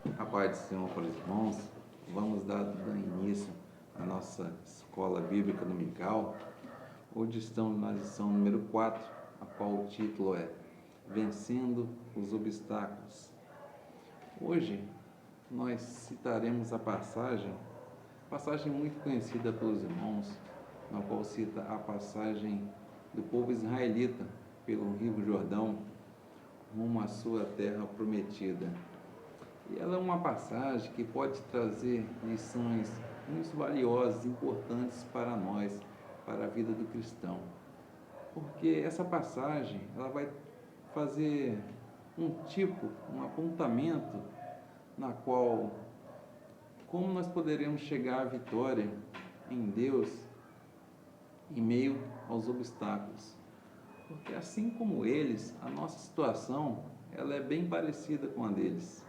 A paz do Senhor para os irmãos, vamos dar início à nossa escola bíblica dominical. Hoje estamos na lição número 4, a qual o título é Vencendo os Obstáculos. Hoje nós citaremos a passagem muito conhecida pelos irmãos, na qual cita a passagem do povo israelita pelo Rio Jordão rumo à sua terra prometida. E ela é uma passagem que pode trazer lições muito valiosas, importantes para nós, para a vida do cristão. Porque essa passagem, ela vai fazer um apontamento na qual como nós poderemos chegar à vitória em Deus em meio aos obstáculos. Porque assim como eles, a nossa situação, ela é bem parecida com a deles.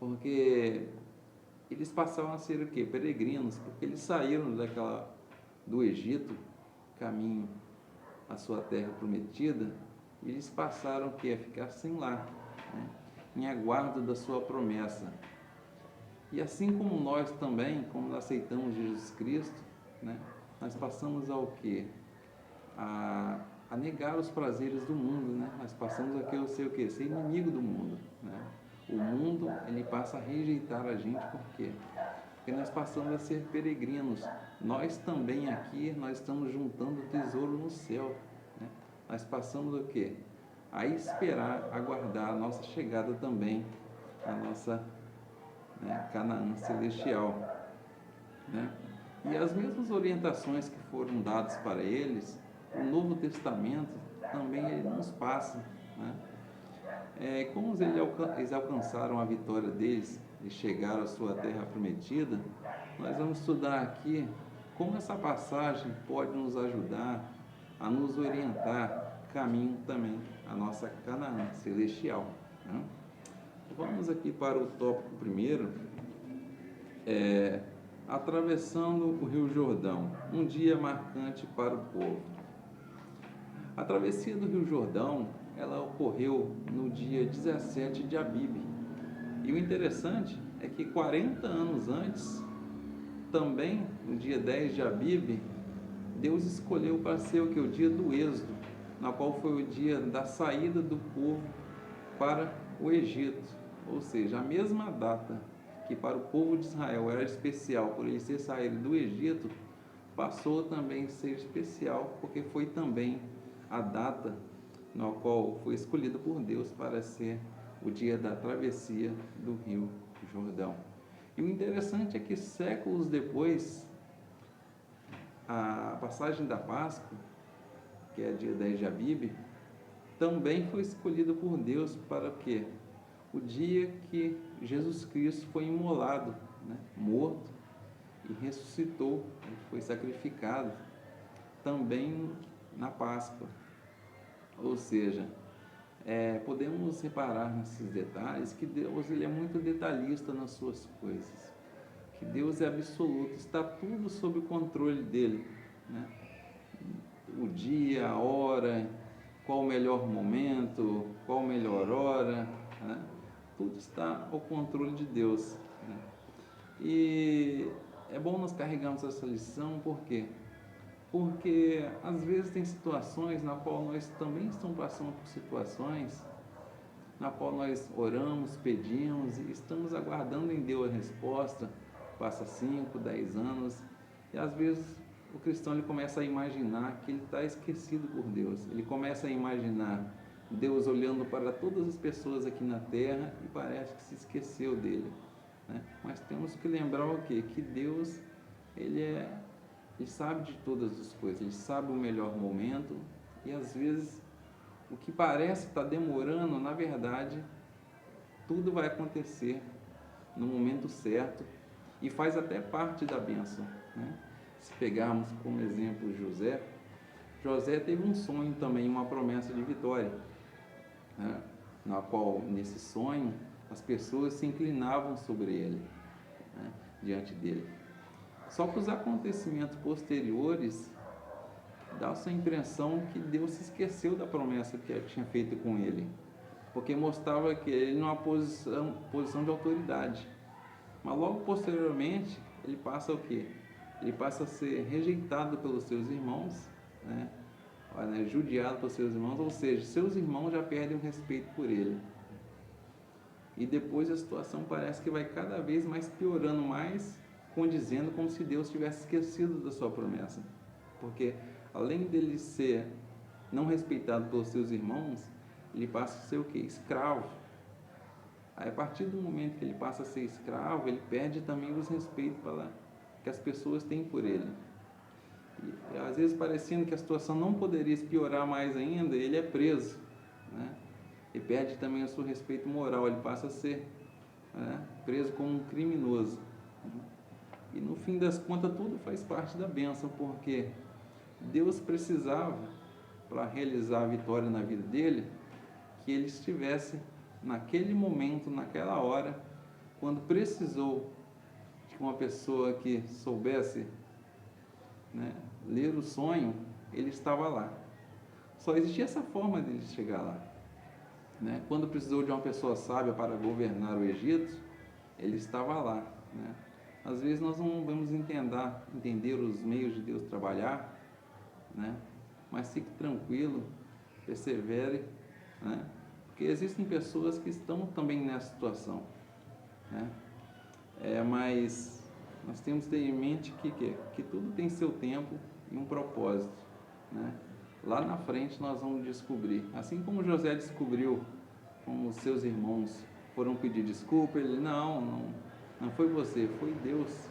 Porque eles passavam a ser o quê? Peregrinos, porque eles saíram do Egito, caminho à sua terra prometida, e eles passaram o quê? A ficar sem lar, né? Em aguardo da sua promessa. E assim como nós também, como nós aceitamos Jesus Cristo, né? Nós passamos ao quê? A negar os prazeres do mundo, né? Nós passamos aqui a ser o quê? Ser inimigo do mundo, né? O mundo, ele passa a rejeitar a gente, por quê? Porque nós passamos a ser peregrinos. Nós também aqui, nós estamos juntando tesouro no céu, né? Nós passamos o quê? A esperar, aguardar a nossa chegada também, a nossa, né, Canaã celestial, né? E as mesmas orientações que foram dadas para eles, o Novo Testamento também ele nos passa, né? Como eles alcançaram a vitória deles e chegaram à sua terra prometida, nós vamos estudar aqui como essa passagem pode nos ajudar a nos orientar caminho também à nossa Canaã celestial, né? Vamos aqui para o tópico primeiro, atravessando o Rio Jordão, um dia marcante para o povo. A travessia do Rio Jordão, ela ocorreu no dia 17 de Abibe. E o interessante é que 40 anos antes, também no dia 10 de Abibe, Deus escolheu para ser o que? O dia do Êxodo, na qual foi o dia da saída do povo para o Egito. Ou seja, a mesma data que para o povo de Israel era especial por eles ter saído do Egito, passou também a ser especial porque foi também a data na qual foi escolhida por Deus para ser o dia da travessia do Rio Jordão. E o interessante é que séculos depois, a passagem da Páscoa, que é dia 10 de Abibe, também foi escolhida por Deus para o quê? O dia que Jesus Cristo foi imolado, né? Morto e ressuscitou, foi sacrificado também na Páscoa. Ou seja, podemos reparar nesses detalhes que Deus ele é muito detalhista nas suas coisas, que Deus é absoluto, está tudo sob o controle dele, né? O dia, a hora, qual o melhor momento, qual a melhor hora, né? Tudo está ao controle de Deus, né? E é bom nós carregarmos essa lição, por quê? Porque às vezes tem situações na qual nós também estamos passando por situações na qual nós oramos, pedimos e estamos aguardando em Deus a resposta, passa 5, 10 anos, e às vezes o cristão ele começa a imaginar que ele está esquecido por Deus, ele começa a imaginar Deus olhando para todas as pessoas aqui na terra e parece que se esqueceu dele, né? Mas temos que lembrar o quê? Que Deus, ele sabe de todas as coisas, ele sabe o melhor momento e às vezes o que parece estar demorando, na verdade, tudo vai acontecer no momento certo e faz até parte da bênção, né? Se pegarmos como exemplo José teve um sonho também, uma promessa de vitória, né? Na qual, nesse sonho, as pessoas se inclinavam sobre ele, né? Diante dele. Só que os acontecimentos posteriores dá essa impressão que Deus se esqueceu da promessa que tinha feito com ele. porque mostrava que ele numa posição de autoridade. Mas logo posteriormente, ele passa o quê? Ele passa a ser rejeitado pelos seus irmãos, né? Judiado pelos seus irmãos, ou seja, seus irmãos já perdem o respeito por ele. E depois a situação parece que vai cada vez mais piorando, mais condizendo como se Deus tivesse esquecido da sua promessa. Porque além dele ser não respeitado pelos seus irmãos, ele passa a ser o quê? Escravo. Aí, a partir do momento que ele passa a ser escravo, ele perde também os respeitos que as pessoas têm por ele. E às vezes, parecendo que a situação não poderia piorar mais ainda, ele é preso, né? E perde também o seu respeito moral, ele passa a ser, né, preso como um criminoso. E no fim das contas, tudo faz parte da bênção, porque Deus precisava, para realizar a vitória na vida dele, que ele estivesse naquele momento, naquela hora, quando precisou de uma pessoa que soubesse, né, ler o sonho, ele estava lá. Só existia essa forma de ele chegar lá, né? Quando precisou de uma pessoa sábia para governar o Egito, ele estava lá, né? Às vezes nós não vamos entender os meios de Deus trabalhar, né? Mas fique tranquilo, persevere, né? Porque existem pessoas que estão também nessa situação, né? Mas nós temos que ter em mente que tudo tem seu tempo e um propósito, né? Lá na frente nós vamos descobrir, assim como José descobriu, como os seus irmãos foram pedir desculpa, ele, não foi você, foi Deus,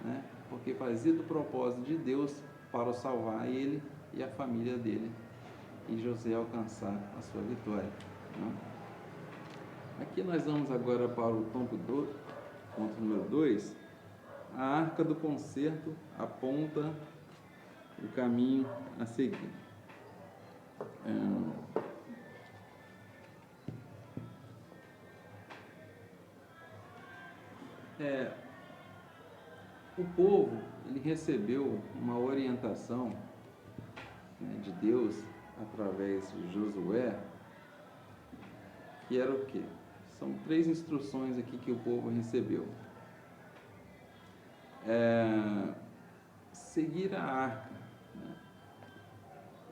né? Porque fazia do propósito de Deus para salvar ele e a família dele, e José alcançar a sua vitória, né? Aqui nós vamos agora para o ponto número 2, a arca do concerto aponta o caminho a seguir. O povo, ele recebeu uma orientação, né, de Deus através de Josué, que era o quê? São 3 instruções aqui que o povo recebeu. Seguir a arca, né?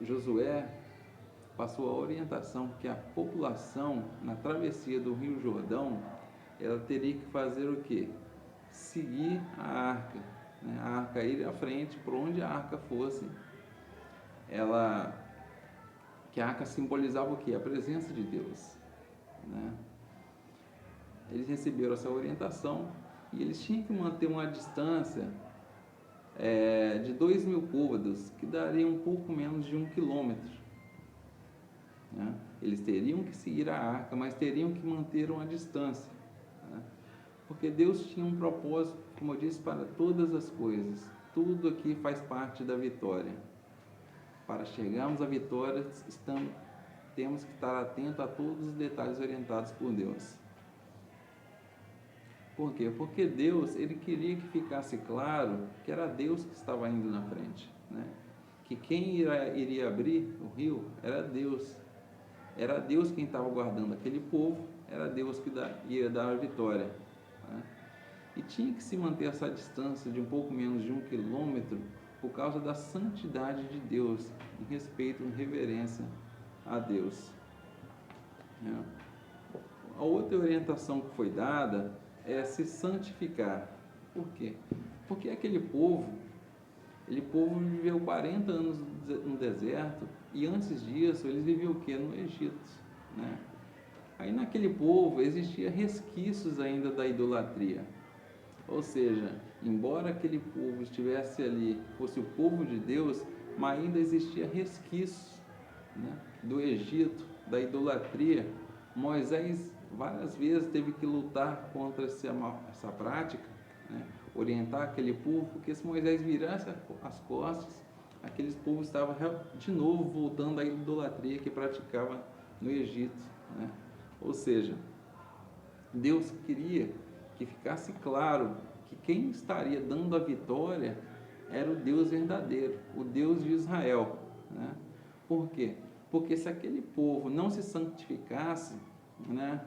Josué passou a orientação que a população na travessia do Rio Jordão, ela teria que fazer o quê? Seguir a arca, né? A arca ir à frente, por onde a arca fosse, que a arca simbolizava o quê? A presença de Deus, né? Eles receberam essa orientação e eles tinham que manter uma distância de 2.000 côvados, que daria um pouco menos de 1 quilômetro, né? Eles teriam que seguir a arca, mas teriam que manter uma distância, né? Porque Deus tinha um propósito, como eu disse, para todas as coisas. Tudo aqui faz parte da vitória. Para chegarmos à vitória, temos que estar atentos a todos os detalhes orientados por Deus. Por quê? Porque Deus, ele queria que ficasse claro que era Deus que estava indo na frente, né? Que quem iria abrir o rio era Deus. Era Deus quem estava guardando aquele povo, era Deus que ia dar a vitória, né? E tinha que se manter essa distância de um pouco menos de 1 quilômetro por causa da santidade de Deus, em respeito, em reverência a Deus, né? A outra orientação que foi dada é se santificar. Por quê? Porque aquele povo viveu 40 anos no deserto, e antes disso eles viviam o quê? No Egito, né? Aí naquele povo existia resquícios ainda da idolatria. Ou seja, embora aquele povo estivesse ali, fosse o povo de Deus, mas ainda existia resquícios, né, do Egito, da idolatria. Moisés várias vezes teve que lutar contra essa prática, né, orientar aquele povo, porque se Moisés virasse as costas, aqueles povos estavam de novo voltando à idolatria que praticava no Egito, né? Ou seja, Deus queria que ficasse claro que quem estaria dando a vitória era o Deus verdadeiro, o Deus de Israel, né? Por quê? Porque se aquele povo não se santificasse, né,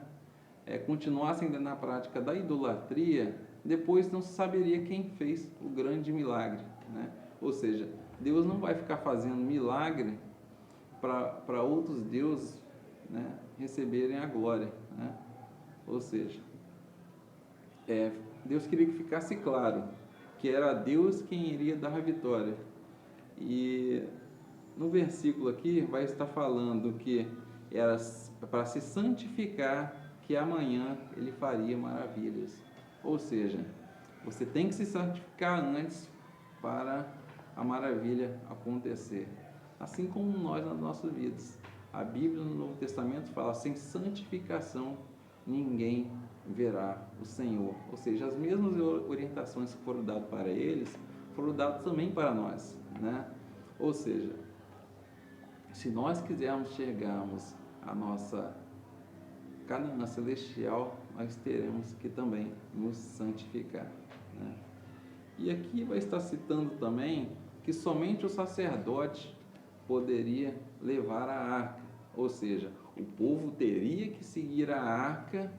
continuasse ainda na prática da idolatria, depois não se saberia quem fez o grande milagre, né? Ou seja, Deus não vai ficar fazendo milagre para outros deuses, né, receberem a glória, né? Ou seja, Deus queria que ficasse claro que era Deus quem iria dar a vitória. E no versículo aqui vai estar falando que era para se santificar que amanhã ele faria maravilhas. Ou seja, você tem que se santificar antes para a maravilha acontecer. Assim como nós nas nossas vidas. A Bíblia no Novo Testamento fala: sem santificação ninguém verá o Senhor. Ou seja, as mesmas orientações que foram dadas para eles foram dadas também para nós, né? Ou seja, se nós quisermos chegarmos à nossa Canaã celestial, nós teremos que também nos santificar, né? E aqui vai estar citando também que somente o sacerdote poderia levar a arca, ou seja, o povo teria que seguir a arca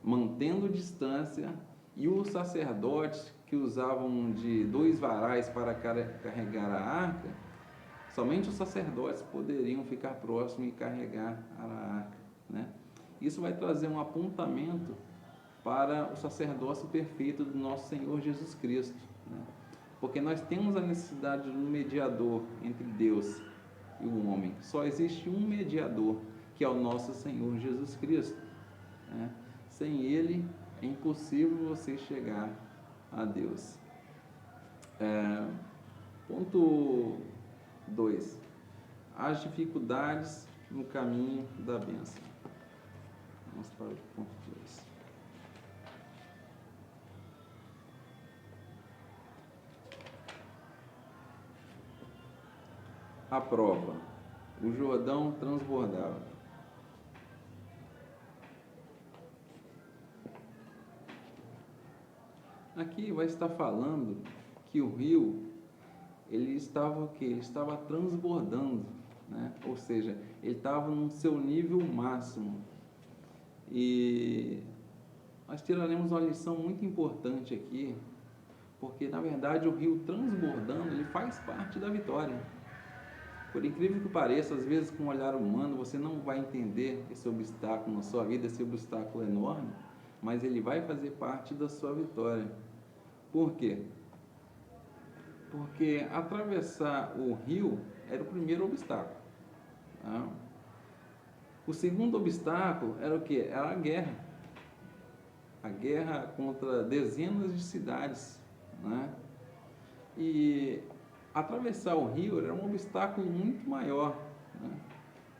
mantendo distância, e os sacerdotes que usavam de 2 varais para carregar a arca, somente os sacerdotes poderiam ficar próximos e carregar a arca, né? Isso vai trazer um apontamento para o sacerdócio perfeito do nosso Senhor Jesus Cristo, né? Porque nós temos a necessidade de um mediador entre Deus e o homem. Só existe um mediador, que é o nosso Senhor Jesus Cristo, né? Sem Ele é impossível você chegar a Deus. Ponto 2. As dificuldades no caminho da bênção. Vamos para o ponto 2. A prova. O Jordão transbordava. Aqui vai estar falando que o rio, ele estava o quê? Ele estava transbordando, né? Ou seja, ele estava no seu nível máximo. E nós tiraremos uma lição muito importante aqui, porque na verdade o rio transbordando, ele faz parte da vitória. Por incrível que pareça, às vezes com o olhar humano você não vai entender esse obstáculo na sua vida, esse obstáculo enorme, mas ele vai fazer parte da sua vitória. Por quê? Porque atravessar o rio era o primeiro obstáculo, tá? O segundo obstáculo era o quê? Era a guerra. A guerra contra dezenas de cidades, né? E atravessar o rio era um obstáculo muito maior, né?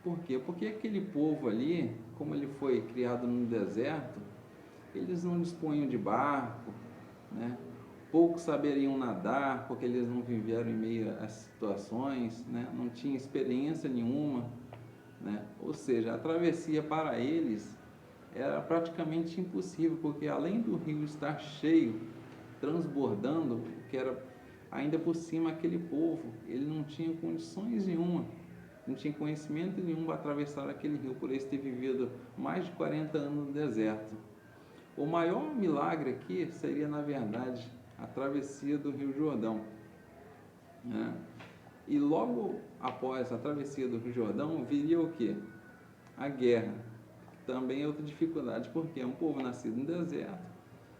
Por quê? Porque aquele povo ali, como ele foi criado no deserto, eles não dispunham de barco, né? Poucos saberiam nadar, porque eles não viveram em meio a situações, né? Não tinham experiência nenhuma, né? Ou seja, a travessia para eles era praticamente impossível, porque além do rio estar cheio, transbordando, que era ainda por cima aquele povo, ele não tinha condições nenhuma, não tinha conhecimento nenhum para atravessar aquele rio, por eles ter vivido mais de 40 anos no deserto. O maior milagre aqui seria, na verdade, a travessia do Rio Jordão, né? E logo após a travessia do Rio Jordão viria o quê? A guerra, que também é outra dificuldade, porque é um povo nascido no deserto,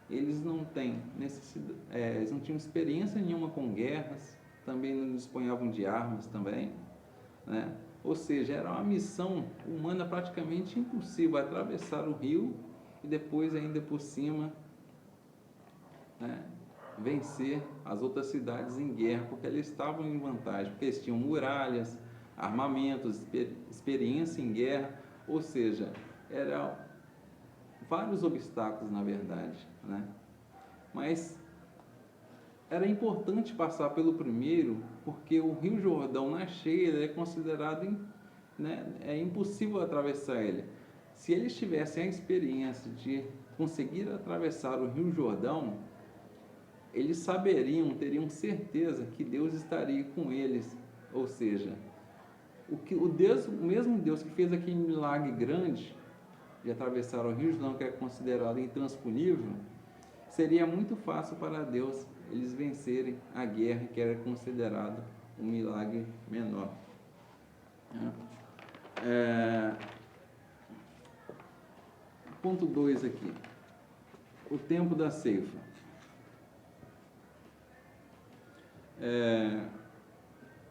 eles não têm necessidade, eles não tinham experiência nenhuma com guerras, também não dispunhavam de armas também, né? Ou seja, era uma missão humana praticamente impossível, atravessar o rio e depois ainda por cima, né, vencer as outras cidades em guerra, porque eles estavam em vantagem, porque eles tinham muralhas, armamentos, experiência em guerra, ou seja, eram vários obstáculos na verdade, né? Mas era importante passar pelo primeiro, porque o Rio Jordão na cheia ele é considerado, né, é impossível atravessar ele. Se eles tivessem a experiência de conseguir atravessar o Rio Jordão, eles saberiam, teriam certeza que Deus estaria com eles, ou seja, o mesmo Deus que fez aquele milagre grande de atravessar o Rio Jordão, que é considerado intransponível, seria muito fácil para Deus eles vencerem a guerra, que era considerado um milagre menor. Ponto 2 aqui, o tempo da ceifa.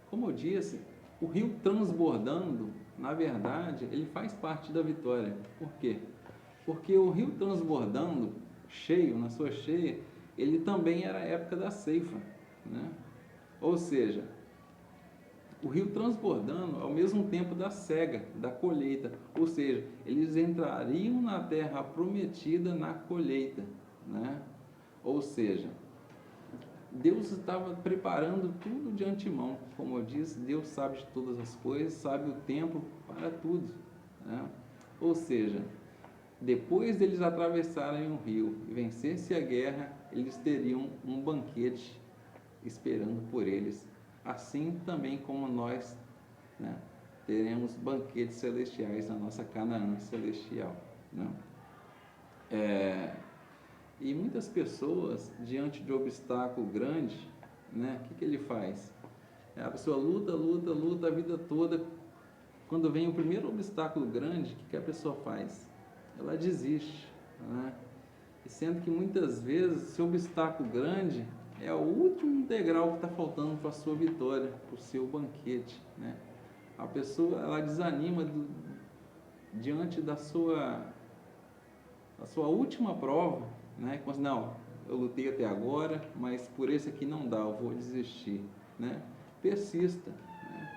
Como eu disse, o rio transbordando, na verdade, ele faz parte da vitória. Por quê? Porque o rio transbordando, cheio, na sua cheia, ele também era a época da ceifa, né? Ou seja, o rio transbordando ao mesmo tempo da cega, da colheita. Ou seja, eles entrariam na terra prometida na colheita, né? Ou seja, Deus estava preparando tudo de antemão. Como eu disse, Deus sabe de todas as coisas, sabe o tempo para tudo, né? Ou seja, depois deles atravessarem o rio e vencerem a guerra, eles teriam um banquete esperando por eles. Assim também como nós, né, teremos banquetes celestiais na nossa Canaã celestial, né? E muitas pessoas, diante de um obstáculo grande, né, o que ele faz? A pessoa luta a vida toda. Quando vem o primeiro obstáculo grande, o que a pessoa faz? Ela desiste, né? E sendo que muitas vezes esse obstáculo grande é o último degrau que está faltando para a sua vitória, para o seu banquete, né? A pessoa, ela desanima diante da sua última prova, né? Como, não, eu lutei até agora, mas por esse aqui não dá, eu vou desistir, né? Persista, né?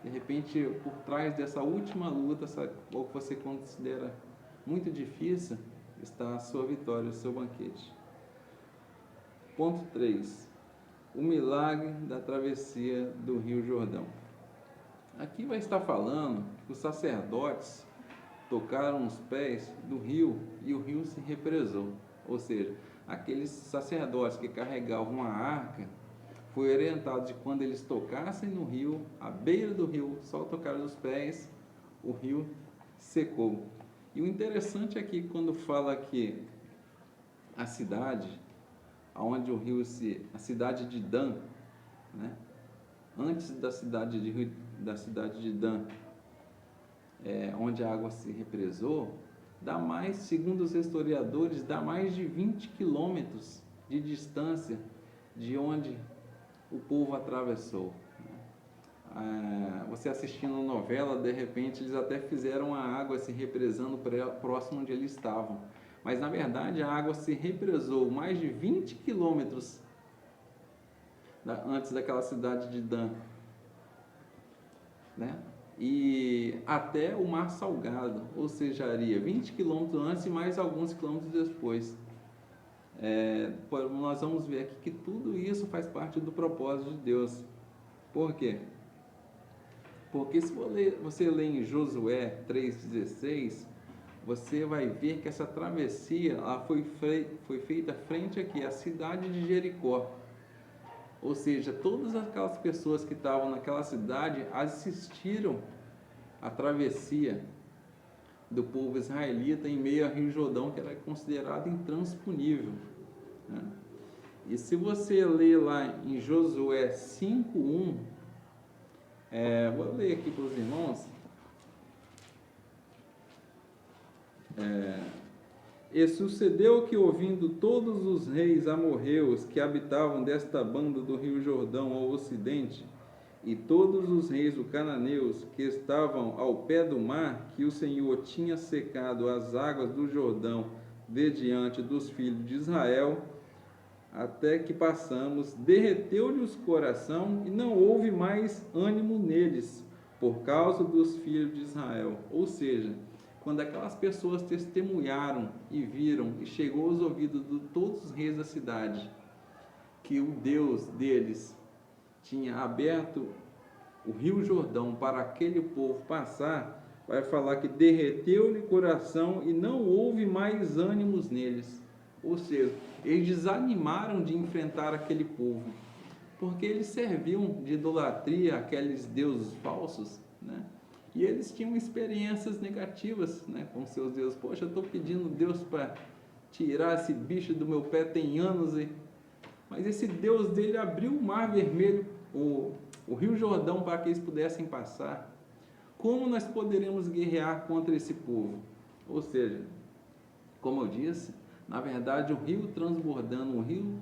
De repente, por trás dessa última luta, ou que você considera muito difícil, está a sua vitória, o seu banquete. Ponto 3. O milagre da travessia do Rio Jordão. Aqui vai estar falando que os sacerdotes tocaram os pés do rio e o rio se represou. Ou seja, aqueles sacerdotes que carregavam a arca foi orientado de quando eles tocassem no rio, à beira do rio, só tocar os pés, o rio secou. E o interessante aqui, quando fala que a cidade, onde o rio a cidade de Dan, né? Antes da cidade de Dan, onde a água se represou, dá mais, segundo os historiadores, dá mais de 20 quilômetros de distância de onde o povo atravessou. Você assistindo a novela, de repente eles até fizeram a água se represando próximo onde eles estavam, mas na verdade a água se represou mais de 20 quilômetros antes daquela cidade de Dan, né? E até o Mar Salgado, ou seja, 20 quilômetros antes e mais alguns quilômetros depois. Nós vamos ver aqui que tudo isso faz parte do propósito de Deus. Por quê? Porque se você ler em Josué 3,16, você vai ver que essa travessia ela foi feita frente aqui à cidade de Jericó. Ou seja, todas aquelas pessoas que estavam naquela cidade assistiram à travessia do povo israelita em meio ao Rio Jordão, que era considerado intransponível, né? E se você ler lá em Josué 5:1, vou ler aqui para os irmãos. E sucedeu que, ouvindo todos os reis amorreus que habitavam desta banda do rio Jordão ao ocidente, e todos os reis do cananeus que estavam ao pé do mar, que o Senhor tinha secado as águas do Jordão de diante dos filhos de Israel, até que passamos, derreteu-lhes o coração e não houve mais ânimo neles, por causa dos filhos de Israel. Ou seja, quando aquelas pessoas testemunharam e viram, e chegou aos ouvidos de todos os reis da cidade, que o Deus deles tinha aberto o Rio Jordão para aquele povo passar, vai falar que derreteu-lhe o coração e não houve mais ânimos neles. Ou seja, eles desanimaram de enfrentar aquele povo, porque eles serviam de idolatria aqueles deuses falsos, né? E eles tinham experiências negativas, né, com seus deuses. Poxa, eu estou pedindo Deus para tirar esse bicho do meu pé tem anos, mas esse Deus dele abriu o Mar Vermelho, o Rio Jordão, para que eles pudessem passar. Como nós poderemos guerrear contra esse povo? Ou seja, como eu disse, na verdade o rio transbordando, um rio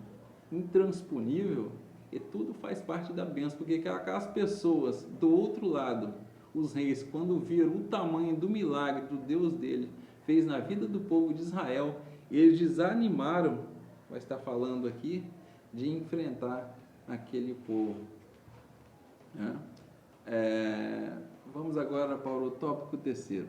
intransponível, e tudo faz parte da bênção, porque aquelas pessoas do outro lado, os reis, quando viram o tamanho do milagre do Deus dele fez na vida do povo de Israel, eles desanimaram, vai estar falando aqui, de enfrentar aquele povo, né? Vamos agora para o tópico terceiro.